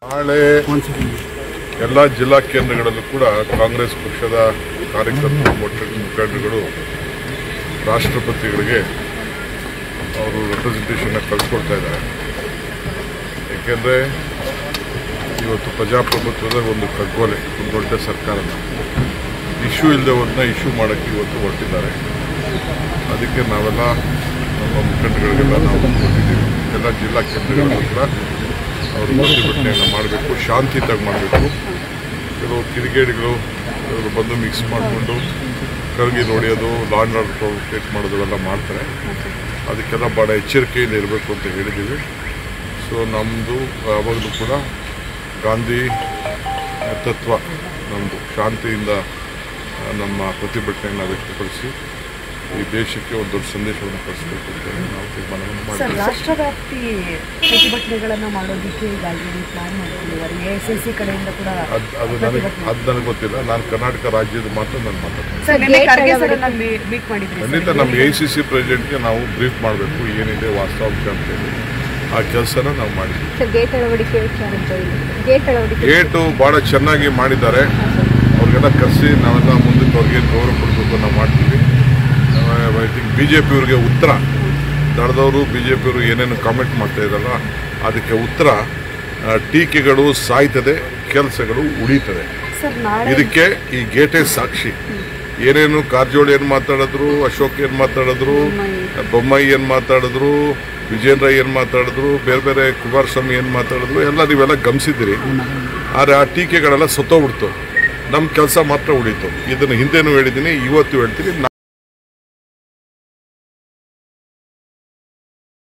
ನಾಳೆ ಎಲ್ಲ ಜಿಲ್ಲಾ ಕೇಂದ್ರಗಳಲ್ಲೂ ಕೂಡ ಕಾಂಗ್ರೆಸ್ ಪಕ್ಷದ ಕಾರ್ಯಕರ್ತರು ಮುಖಂಡರುಗಳು ರಾಷ್ಟ್ರಪತಿಗಳಿಗೆ ಅವರು ರೆಪ್ರೆಸೆಂಟೇಷನ್ನ ಕಳಿಸ್ಕೊಡ್ತಾ ಇದ್ದಾರೆ. ಏಕೆಂದರೆ ಇವತ್ತು ಪ್ರಜಾಪ್ರಭುತ್ವದ ಒಂದು ಕಗ್ಗೊಲೆ, ಒಂದು ದೊಡ್ಡ ಸರ್ಕಾರದ ಇಶ್ಯೂ ಇಲ್ಲದೆ ಒಂದನ್ನ ಇಶ್ಯೂ ಮಾಡೋಕ್ಕೆ ಇವತ್ತು ಹೊರಟಿದ್ದಾರೆ. ಅದಕ್ಕೆ ನಾವೆಲ್ಲ ನಮ್ಮ ಮುಖಂಡಗಳಿಗೆಲ್ಲ ನಾವು ಕೊಟ್ಟಿದ್ದೀವಿ. ಎಲ್ಲ ಜಿಲ್ಲಾ ಕೇಂದ್ರಗಳಲ್ಲೂ ಕೂಡ ಅವರು ಪ್ರತಿಭಟನೆಯನ್ನು ಮಾಡಬೇಕು, ಶಾಂತಿಯುತವಾಗಿ ಮಾಡಬೇಕು. ಕೆಲವು ಕಿಡಿಗೇಡಿಗಳು ಇವರು ಬಂದು ಮಿಕ್ಸ್ ಮಾಡಿಕೊಂಡು ಕರಗಿ ನೋಡಿಯೋದು, ಲಾಂಡ್ ಆರ್ಡರ್ ಪ್ರೊವೋಕೇಟ್ ಮಾಡೋದು ಎಲ್ಲ ಮಾಡ್ತಾರೆ. ಅದಕ್ಕೆಲ್ಲ ಭಾಳ ಎಚ್ಚರಿಕೆಯಿಂದ ಇರಬೇಕು ಅಂತ ಹೇಳಿದ್ದೀವಿ. ಸೊ ನಮ್ಮದು ಯಾವಾಗಲೂ ಕೂಡ ಗಾಂಧಿ ತತ್ವ, ನಮ್ಮದು ಶಾಂತಿಯಿಂದ ನಮ್ಮ ಪ್ರತಿಭಟನೆಯನ್ನು ವ್ಯಕ್ತಪಡಿಸಿ ಈ ದೇಶಕ್ಕೆ ಒಂದು ದೊಡ್ಡ ಸಂದೇಶವನ್ನು ಕಳಿಸಬೇಕು ಅಂತ ನಾವು ತೀರ್ಮಾನವನ್ನು ಮಾಡಿದ್ದೀವಿ. ರಾಷ್ಟ್ರವ್ಯಾಪಿ ಪ್ರತಿಭಟನೆಗಳನ್ನು ಮಾಡೋದಕ್ಕೆ ಈಗಾಗಲೇ ಪ್ಲಾನ್ ಮಾಡಿಕೊಂಡಿದ್ದಾರೆ. AICC ಕಡೆಯಿಂದ ಕೂಡ ಅದು ನನಗೆ ಗೊತ್ತಿಲ್ಲ. ನಾನು ಕರ್ನಾಟಕ ರಾಜ್ಯದ ಮಾತ್ರ ನಾನು ಮಾತಾಡ್ತೀನಿ. ಖಂಡಿತ ನಮ್ಮ AICC ಪ್ರೆಸಿಡೆಂಟ್ಗೆ ನಾವು ಬ್ರೀಫ್ ಮಾಡಬೇಕು, ಏನಿದೆ ವಾಸ್ತವಾಂಶ ಅಂತ ಹೇಳಿ ಆ ಕೆಲಸನ ನಾವು ಮಾಡಿದ್ದೀವಿ. ಗೇಟು ಭಾಳ ಚೆನ್ನಾಗಿ ಮಾಡಿದ್ದಾರೆ. ಅವ್ರಿಗೆಲ್ಲ ಕರೆಸಿ ನಾವೆಲ್ಲ ಮುಂದಕ್ಕೆ ಅವ್ರಿಗೆ ಗೌರವ ಕೊಡಬೇಕು ನಾವು ಮಾಡ್ತೀವಿ. ಐ ಥಿಂಕ್ BJP ಅವ್ರಿಗೆ ಉತ್ತರ ದಳದವರು BJP ಅವರು ಏನೇನು ಕಾಮೆಂಟ್ ಮಾಡ್ತಾ ಇದ್ದಾರಲ್ಲ ಅದಕ್ಕೆ ಉತ್ತರ, ಟೀಕೆಗಳು ಸಾಯ್ತದೆ, ಕೆಲಸಗಳು ಉಳಿತದೆ. ಇದಕ್ಕೆ ಈ ಗೇಟೇ ಸಾಕ್ಷಿ. ಏನೇನು ಕಾರಜೋಳ ಏನು ಮಾತಾಡಿದ್ರು, ಅಶೋಕ್ ಏನು ಮಾತಾಡಿದ್ರು, ಬೊಮ್ಮಾಯಿ ಏನು ಮಾತಾಡಿದ್ರು, ವಿಜೇಂದ್ರ ಏನು ಮಾತಾಡಿದ್ರು, ಬೇರೆ ಬೇರೆ ಕುಮಾರಸ್ವಾಮಿ ಏನು ಮಾತಾಡಿದ್ರು ಎಲ್ಲ ನೀವೆಲ್ಲ ಗಮನಿಸಿದ್ದೀರಿ. ಆದರೆ ಆ ಟೀಕೆಗಳೆಲ್ಲ ಸತ್ತೋಗ್ಬಿಡ್ತು. ನಮ್ಮ ಕೆಲಸ ಮಾತ್ರ ಉಳೀತು. ಇದನ್ನು ಹಿಂದೆನೂ ಹೇಳಿದ್ದೀನಿ, ಇವತ್ತು ಹೇಳ್ತೀನಿ.